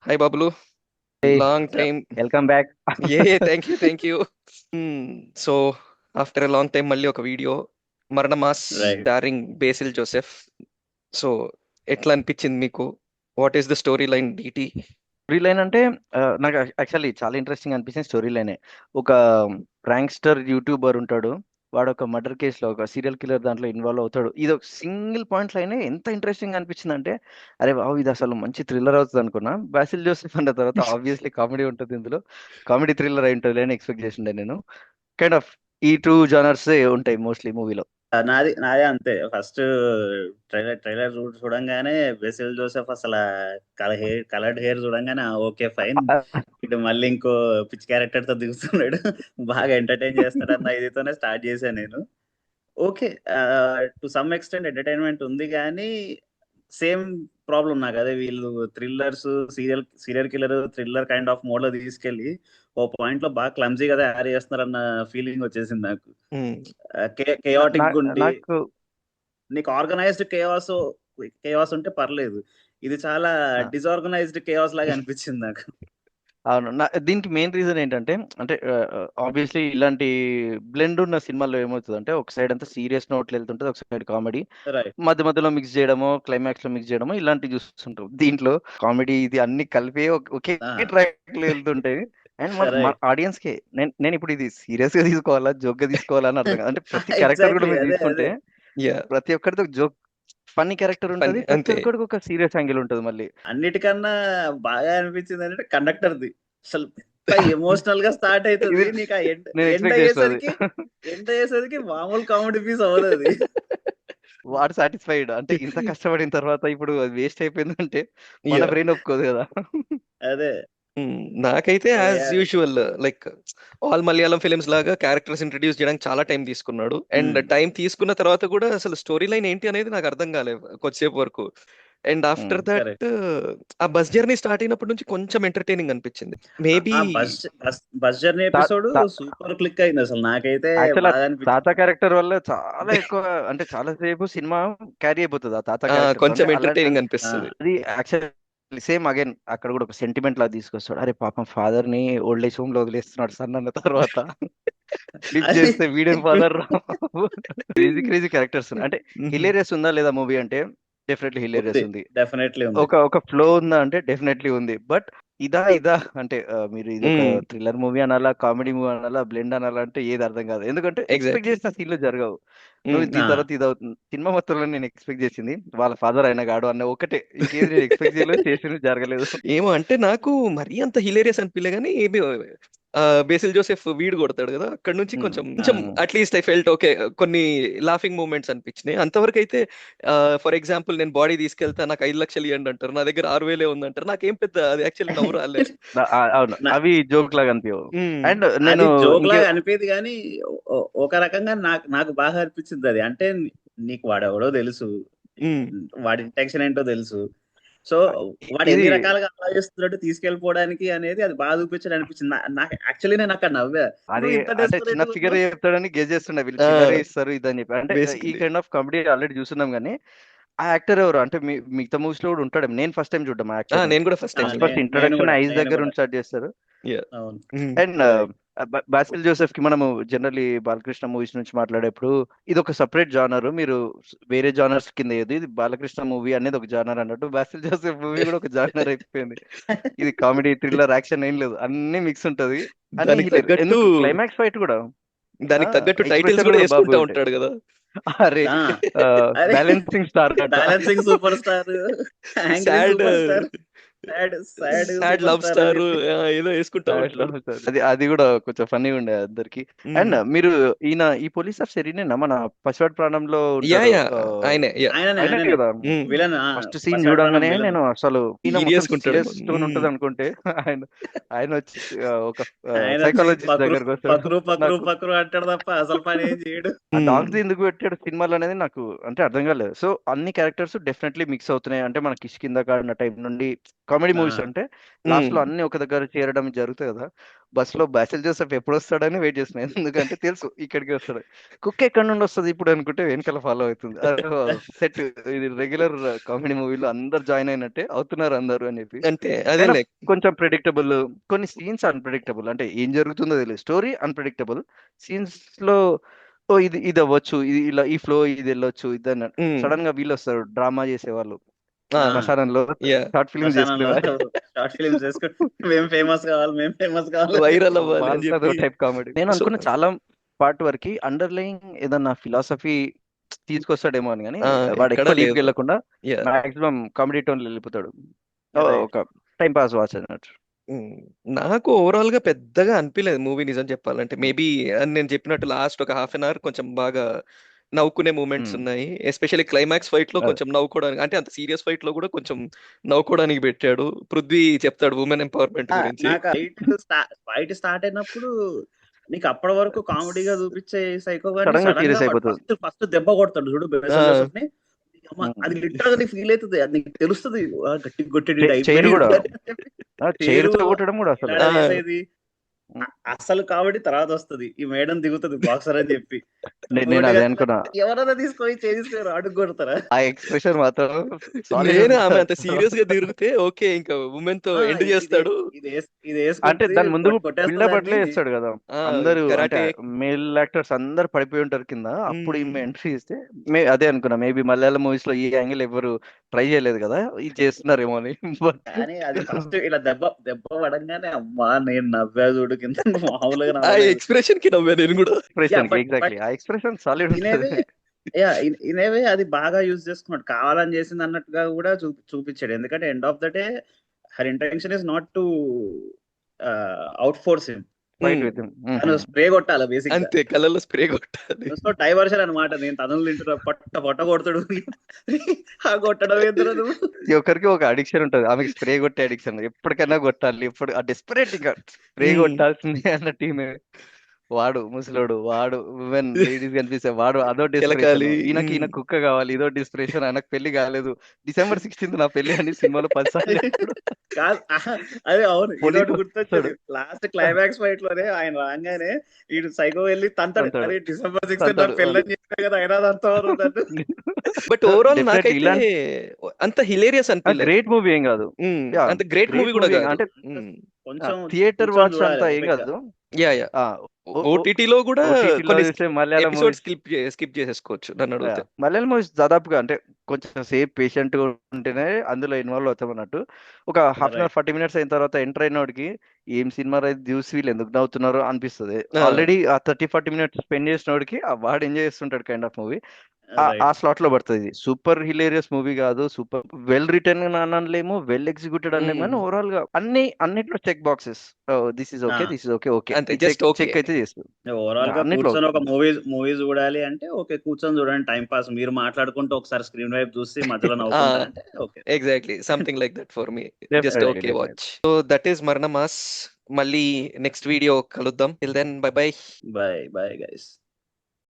Hi బాబులు. Long time. Welcome back. Thank you. So after a long time మళ్ళీ ఒక video. Marana Mass right. Starring Basil Joseph. So ఎట్లా అనిపించింది మీకు? What is the story line డిటి? స్టోరీ లైన్ అంటే నాకు యాక్చువల్లీ చాలా ఇంట్రెస్టింగ్ అనిపించింది స్టోరీ లైనే. ఒక ప్రాంక్స్టర్ యూట్యూబర్ ఉంటాడు. వాడు ఒక మర్డర్ కేసులో ఒక సీరియల్ కిల్లర్ దాంట్లో ఇన్వాల్వ్ అవుతాడు. ఇది ఒక సింగిల్ పాయింట్ లైన్ ఎంత ఇంట్రెస్టింగ్ అనిపించింది అంటే, అరే బాబు ఇది అసలు మంచి థ్రిల్లర్ అవుతుంది అనుకున్నా. బాసిల్ జోసెఫ్ అన్న తర్వాత ఆబ్వియస్లీ కామెడీ ఉంటుంది ఇందులో. కామెడీ థ్రిల్లర్ అయి ఉంటుంది అని ఎక్స్పెక్ట్ చేసిండే నేను. కైండ్ ఆఫ్ ఈ టూ జానర్స్ ఉంటాయి మోస్ట్లీ మూవీలో. నాదే అంతే. ఫస్ట్ ట్రైలర్ చూడంగానే బెసిల్ జోసెఫ్ అసలు కలర్డ్ హెయిర్ చూడంగానే ఓకే ఫైన్, ఇటు మళ్ళీ ఇంకో పిచ్ క్యారెక్టర్ తో దిగుతున్నాడు, బాగా ఎంటర్టైన్ చేస్తాడన్న ఇదితోనే స్టార్ట్ చేశాను నేను. Okay, to some extent entertainment ఉంది, కానీ సేమ్ ప్రాబ్లం నాకు. అదే వీళ్ళు thrillers, serial killer thriller kind of mode లో తీసుకెళ్లి ఓ పాయింట్ లో బాగా క్లమ్జీగా తయారు చేస్తున్నారన్న ఫీలింగ్ వచ్చేసింది నాకు. కేయాటిక్ ఉండి నాకు నీకు ఆర్గనైజ్డ్ కేయాస్ ఉంటే పర్లేదు, ఇది చాలా డిజార్గనైజ్డ్ కేయాస్ లాగా అనిపించింది నాకు. అవును. దీనికి మెయిన్ రీజన్ ఏంటంటే, అంటే ఆబ్వియస్లీ ఇలాంటి బ్లెండ్ ఉన్న సినిమాల్లో ఏమవుతుందంటే, ఒక సైడ్ అంతా సీరియస్ నోట్లు వెళ్తుంటది, ఒక సైడ్ కామెడీ రైట్. మధ్య మధ్యలో మిక్స్ చేయడమో, క్లైమాక్స్ లో మిక్స్ చేయడమో ఇలాంటివి చూస్తుంటాం. దీంట్లో కామెడీ ఇది అన్ని కలిపి ఒకే ట్రాక్ లో వెళ్తుంటాయి. అండ్ మన రైట్. ఆడియన్స్ కి నేను ఇప్పుడు ఇది సీరియస్ గా తీసుకోవాలా, జోక్ గా తీసుకోవాలా అని అర్థం కాదు. అంటే ప్రతి క్యారెక్టర్ కూడా ఎగ్జాక్ట్లీ, మీరు అదే తీసుకుంటే యా, ప్రతి ఒక్కరితో జోక్ ఫన్నీ క్యారెక్టర్ ఉంటది, ప్రతి అంతే. ఒక్కరికి ఒక సీరియస్ యాంగిల్ ఉంటది మళ్ళీ. అన్నిటికన్నా బాగా అనిపించింది అంటే కండక్టర్ది. అసలు ఎమోషనల్ గా స్టార్ట్ అవుతుంది, ఇది నీకు ఆ నేను ఎండ్ ఎక్స్పెక్ట్ చేసేది. అయ్యేసరికి మామూలు కామెడీ పీస్ అవ్వదు అది. వాడు సాటిస్ఫైడ్ అంటే ఇంత కష్టపడిన తర్వాత ఇప్పుడు అది వేస్ట్ అయిపోయిందంటే మన యా. బ్రెయిన్ ఒప్పుకోదు కదా. అదే. నాకైతే so as usual like all Malayalam films లాగా క్యారెక్టర్స్ ఇంట్రడ్యూస్ చేయడానికి చాలా టైం తీసుకున్నాడు. అండ్ టైం తీసుకున్న తర్వాత కూడా అసలు స్టోరీ లైన్ ఏంటి అనేది నాకు అర్థం కాలేదు కొద్దిసేపు వరకు. And after that correct. ఆ బస్ జర్నీ స్టార్ట్ అయినప్పటి నుంచి కొంచెం ఎంటర్టైనింగ్ అనిపించింది మేబీ. ఆ bus journey episode super click అయింది, అసలు నాకైతే యాక్చువల్ బాగా తాత అనిపించింది. క్యారెక్టర్ వల్ల చాలా ఎక్కువ అంటే చాలా సేపు సినిమా క్యారీ అయిపోతుంది ఆ తాత క్యారెక్టర్ కొంచెం అంటే ఎంటర్టైనింగ్ అనిపిస్తుంది. అది యాక్చువల్లీ సేమ్ అగైన్ అక్కడ కూడా ఒక సెంటిమెంట్ లా తీసుకొస్తాడు. అరే పాపం ఫాదర్ ని ఓల్డ్ ఏజ్ హోమ్ లో వదిలేస్తున్నాడు సన్ అన్న తర్వాత లిఫ్ట్ అది చేస్తే video father crazy crazy characters అంటే హిలేరియస్ ఉందా లేదా మూవీ అంటే డెఫినెట్లీ హిలేరియస్ ఉంది, ఉంది. డెఫినెట్లీ ఉంది. ఒక ఫ్లో ఉందా అంటే డెఫినెట్లీ ఉంది. బట్ ఇదా అంటే మీరు ఇది ఒక థ్రిల్లర్ మూవీ అనాలా, కామెడీ మూవీ అనాలా, బ్లెండ్ అనాలా అంటే ఏది అర్థం కాదు. ఎందుకంటే ఎక్స్పెక్ట్ ఎగ్జాక్ట్లీ. చేసిన సీన్లు జరగవు. నువ్వు దీని తర్వాత ఇది అవుతుంది. సినిమా మొత్తంలో నేను ఎక్స్పెక్ట్ చేసింది వాళ్ళ ఫాదర్ అయినా గాడు అన్న ఒకటే, ఇంకేది నేను ఎక్స్పెక్ట్ చేయలేదు, చేసిన జరగలేదు. ఏమో అంటే నాకు మరీ అంత హిలేరియస్ అనిపించలే కానీ ఏమి బేసిల్ జోసెఫ్ వీడు కొడతాడు కదా అక్కడ నుంచి కొంచెం కొంచెం అట్లీస్ట్ ఐ ఫెల్ట్ ఓకే, కొన్ని లాఫింగ్ మూమెంట్స్ అనిపించినాయి. అంతవరకు అయితే ఫర్ ఎగ్జాంపుల్ నేను బాడీ తీసుకెళ్తా నాకు 5 లక్షలు ఇవ్వండి అంటారు, నా దగ్గర 6,000 ఉందంటారు, నాకేం పెద్ద అది యాక్చువల్లీ నవ్వు రాలే. అవును, అవి జోక్ లాగా అనిపించవు. అండ్ అది నేను జోక్ లాగా అనిపేది, కానీ ఒక రకంగా నాకు బాగా అనిపించింది అది. అంటే నీకు వాడెవడో తెలుసు, వాడి ఇంటెన్షన్ ఏంటో తెలుసు, సో వాడు ఇది ఎన్ని రకాలుగా ఆలోచిస్తున్నట్టు తీసుకెళ్లిపోవడానికి అనేది అది బాగా చూపించడం అనిపించింది. నాకు యాక్చువల్లీ నేను అక్కడ నవ్వా, అది నువ్వు ఇంత అంటే చిన్న డెస్పరేట్ ఫిగర్ చెప్తాడని గెస్ చేస్తుండే వీళ్ళు ఆ, చిల్లర ఇస్తారు ఇదని చెప్పి. అంటే ఈ basically kind of comedy already చూస్తున్నాం కానీ ఆ యాక్టర్ ఎవరు అంటే మిగతా మూవీస్ లో కూడా ఉంటాడు. నేను ఫస్ట్ టైం చూడడం ఆ యాక్టర్ ని. నేను కూడా first time first introduction ice దగ్గర కూడా నుంచి స్టార్ట్ చేస్తారు. అవును. అండ్ బాసిల్ జోసెఫ్ కి మనము జనరల్లీ బాలకృష్ణ మూవీస్ నుంచి మాట్లాడేప్పుడు ఇది ఒక సపరేట్ జానర్, మీరు వేరే జానర్స్ కింద ఏది ఇది బాలకృష్ణ మూవీ అనేది ఒక జానర్ అన్నట్టు బాసిల్ జోసెఫ్ మూవీ కూడా ఒక జానర్ అయిపోయింది. ఇది కామెడీ థ్రిల్లర్ యాక్షన్ ఏం లేదు, అన్ని మిక్స్ ఉంటది, అన్ని దానికి హిలేరియస్. తగ్గట్టు ఎందుకు క్లైమాక్స్ ఫైట్ కూడా టైటిల్స్ ఎక్స్ప్రెషన్ కూడా కూడా బాగా వేసుకుంటా ఉంటాయి. ఉంటాడు కదా. అరే అరే బ్యాలెన్సింగ్ స్టార్ అట. Balancing super star, angry sad super star, sad sad super love star అని స్టార్ చెప్పి. ఏదో వేసుకుంటా ఉంటాడు. అది కూడా కొంచెం ఫన్నీగా ఉండే అందరికి. అండ్ మీరు ఈ పోలీస్ ఆఫీసర్ ఈయనేనా మన పసివాడి ప్రాణంలో యా ఉంటాడు? యా ఆయనే యా. ఆయనే ఆయననే కదా. విలన్, ఫస్ట్ సీన్ పసివాడి ప్రాణం చూడంగానే విలన్. నేను అసలు ఈయన మొత్తం సీరియస్ ఉంటాడు. సీరియస్ టోన్ ఉంటది అనుకుంటే ఆయన ఆయన వచ్చి ఒక ఆయన వచ్చి సైకాలజిస్ట్ దగ్గరకు వస్తాడు. పక్రు పక్రు నాకు పక్రు అంటాడు తప్ప అసలు పని ఏం చేయడు. ఆ డాగ్స్ ఎందుకు పెట్టాడు సినిమాలో అనేది నాకు అంటే అర్థం కాలేదు. సో అన్ని క్యారెక్టర్స్ డెఫినెట్లీ మిక్స్ అవుతున్నాయి. అంటే మన కిష్కింద కాడిన టైం నుండి కామెడీ ఆ, మూవీస్ అంటే లాస్ట్ లో ఉమ్. అన్ని ఒక దగ్గర చేరడం జరుగుతుంది కదా. బస్ లో బ్యాసిల్ జోసెఫ్ ఎప్పుడు వస్తాడని వెయిట్ చేస్తున్నాను, ఎందుకంటే తెలుసు ఇక్కడికి వస్తాడు. కుక్ ఎక్కడి నుండి వస్తుంది ఇప్పుడు అనుకుంటే వెనకాల ఫాలో అవుతుంది. సెట్, ఇది రెగ్యులర్ కామెడీ మూవీలో అందరు జాయిన్ అయినట్టే అవుతున్నారు అందరూ అని చెప్పి. అంటే కైండ్ అదేలే. ఆఫ్ కొంచెం ప్రిడిక్టబుల్, కొన్ని సీన్స్ అన్ప్రిడిక్టబుల్, అంటే ఏం జరుగుతుందో తెలియదు. స్టోరీ అన్ప్రిడిక్టబుల్, సీన్స్ లో ఓ ఇది ఇది అవ్వచ్చు, ఇది ఇలా ఈ ఫ్లో ఇది వెళ్ళొచ్చు ఇది అన్న. ఉమ్. సడన్ గా వీళ్ళు వస్తారు డ్రామా చేసేవాళ్ళు ఆ, ఆ, శ్మశానంలో యా, షార్ట్ ఫిల్మ్ శ్మశానంలో చేసుకునే షార్ట్ ఫిల్మ్స్ చేసుకుని మేము ఫేమస్ కావాలి, మేము ఫేమస్ కావాలి అని వైరల్ చెప్పి. అవ్వాలి అని బాల్సాదో చెప్పి. Type comedy. నేను సో అనుకున్న చాలా పార్ట్ వరకు అండర్లయింగ్ ఏదన్నా ఫిలాసఫీ తీసుకొస్తాడేమో అని, కానీ వాడు ఎక్కడా ఎక్కువ డీప్ లేదు. వెళ్ళకుండా యా. మాక్సిమం కామెడీ టోన్ వెళ్ళిపోతాడు. Right. ఒక టైం పాస్ వాచ్ అన్నట్టు. నాకు ఓవరాల్ గా పెద్దగా అనిపించలేదు మూవీ, నిజం చెప్పాలంటే. మేబీ నేను చెప్పినట్టు లాస్ట్ ఒక హాఫ్ అన్ అవర్ కొంచెం బాగా నవ్వుకునే మూమెంట్స్ మ్మ్. ఉన్నాయి. ఎస్పెషల్లీ క్లైమాక్స్ ఫైట్ లో అదే. కొంచెం నవ్వుకోవడానికి, అంటే అంత సీరియస్ ఫైట్ లో కూడా కొంచెం నవ్వుకోవడానికి పెట్టాడు. పృథ్వీ చెప్తాడు ఉమెన్ ఎంపవర్మెంట్ గురించి. నాకు ఫైట్ స్టార్ట్ అయినప్పుడు నీకు అప్పటి వరకు కామెడీగా చూపించే సైకో గాని సడన్ గా సడన్ గా సీరియస్ అయిపోతుంది. ఫస్ట్ ఫస్ట్ దెబ్బ కొడతాడు చూడు ఆ, బేసల్ జోసెఫ్ ని. అమ్మ, మ్మ్. అది లిటరల్ గా ఫీల్ అవుతుంది, అది నీకు తెలుస్తుంది. గట్టి కొట్టేది చైర్ అయిపోయింది కూడా, పేరు చైర్తో కొట్టడం కూడా అసలు. ఆ, వేసేది. అసలు కాబట్టి తర్వాత వస్తుంది ఈ మేడం దిగుతుంది బాక్సర్ అని చెప్పి. నేను అదే అనుకున్నా. ఎవరైనా తీసుకొని చేసుకొని అడుగు కొడతారా? ఆ ఎక్స్ప్రెషన్ మాత్రం solid నేను ఆమె ఉంటుంది. అంత సీరియస్ గా తిరిగితే ఓకే, ఇంకా ఉమెన్ తో ఎండ్ ఇది చేస్తాడు. ఇది అంటే వేసుకుంటుంది దాని ముందు కొట్టేస్తుంది బిల్డప్ అని. అట్లే ఇస్తాడు కదా. ఆ, అందరూ అంటే కరాటే. మేల్ యాక్టర్స్ అందరు పడిపోయి ఉంటారు కింద, అప్పుడు ఈమె మ్మ్. ఎంట్రీ ఇస్తే అదే అనుకున్నా, మేబీ మలయాళం మూవీస్ లో ఈ యాంగిల్ ఎవరు ట్రై చేయలేదు కదా, ఇది చేస్తున్నారేమో అని. కానీ అది ఫస్ట్ ఇలా దెబ్బ దెబ్బ పడంగానే అమ్మా నేను నవ్వా చూడు కింద, మామూలుగా ఆ నవ్వలేదు. ఎక్స్ప్రెషన్ కి నవ్వా నేను కూడా. ఎక్స్ప్రెషన్ బట్ ఎగ్జాక్ట్లీ ఆ ఎక్స్ప్రెషన్ సాలిడ్ ఇనేవే ఉంటుంది. ఇనేవే అది బాగా యూజ్ చేసుకున్నాడు, కావాలని చేసింది అన్నట్టుగా కూడా చూపించాడు. ఎందుకంటే end of the day her intention is not to out force him, fight hmm. With తను స్ప్రే కొట్టాలి బేసిక్ గా. అంతే, కళ్ళల్లో స్ప్రే కొట్టాలి. సో డైవర్షన్ అనమాట. నేను తనులు తింటున్నా, పొట్ట కొడతాడు, ఆ కొట్టడం ఏంటో నువ్వు. ఒకరికి ఒక అడిక్షన్ ఉంటుంది, ఆమెకి స్ప్రే కొట్టే అడిక్షన్, ఎప్పటికైనా కొట్టాలి, ఎప్పుడు ఆ డెస్పరేట్ ఇంకా స్ప్రే మ్మ్. కొట్టాల్సిందే అన్న టీమే. వాడు ముసలోడు, వాడు ఉమెన్ లేడీస్ కనిపిస్తే వాడు అదో డిస్ప్రెషన్. కెలకాలి. ఈయన కుక్క కావాలి, ఇదో డిస్ప్రెషన్. ఆయనకు పెళ్లి కాలేదు, December 16th నా పెళ్లి అని సినిమాలో 10 సార్లు చెప్తాడు. కాదు, అదే అవును. పొలి ఇదొకటి గుర్తొచ్చేది, వస్తాడు లాస్ట్ క్లైమాక్స్ ఫైట్ లోనే ఆయన రాగానే ఈ సైకో వెళ్ళి తంతాడు. అంటాడు అరే December 16 నా అంటాడు. పెళ్ళని చెప్పా కదా, అయినా అంతవరకు నన్ను. బట్ ఓవరాల్ డెఫినెట్లీ నాకైతే ఇలాంటి అంత హిలేరియస్ అనిపించలేదు. గ్రేట్ మూవీ ఏం కాదు. యా, అంత గ్రేట్ గ్రేట్ మూవీ కూడా మూవీ కాదు. అంటే కొంచెం థియేటర్ కూర్చొని వాచ్ చూడాలి అంతా ఏం ఓపిగ్గా. కాదు. Yeah, yeah. ఆ, ఓటీటీలో కూడా ఓటీటీలో కొన్ని చూస్తే మలయాళం ఎపిసోడ్ మూవీస్, స్కిప్ చేసేసుకోవచ్చు నన్ను అడిగితే. మలయాళం మూవీస్ దాదాపుగా అంటే కొంచెం సేపు పేషెంట్ ఉంటేనే అందులో ఇన్వాల్వ్ అవుతాం అన్నట్టు. ఒక half an hour right. 40 minutes అయిన తర్వాత ఎంటర్ అయినోడికి ఏం సినిమా రైతు చూసి వీళ్ళు ఎందుకు నవ్వుతున్నారో అనిపిస్తుంది. ఆ, ఆల్రెడీ ఆ 30-40 minutes స్పెండ్ చేసినోడికి వాడు ఎంజాయ్ చేస్తుంటాడు కైండ్ ఆఫ్ మూవీ. ఆ రైట్. స్లాట్ లో పడుతుంది. సూపర్ హిలేరియస్ మూవీ కాదు, సూపర్ వెల్ రిటర్న్ అనలేము, వెల్ ఎగ్జిక్యూటెడ్ అనలేము, కానీ ఓవరాల్ గా అన్నిట్లో check boxes. This is okay, this is okay, okay అంతే, జస్ట్ ఓకే. చెక్ అయితే చేస్తుంది. ఓవరాల్ గా అన్నిట్లో కూర్చొని ఒక మూవీ చూడాలి అంటే ఓకే, కూర్చొని చూడండి, టైం పాస్. మీరు మాట్లాడుకుంటూ ఒకసారి స్క్రీన్ వైపు చూసి మధ్యలో నవ్వుకుంటా అంటే okay. Exactly, something like that for me. Just definitely okay watch. So that is Marana Mass. మళ్ళీ నెక్స్ట్ వీడియో కలుద్దాం. Till then, bye bye. Bye bye guys.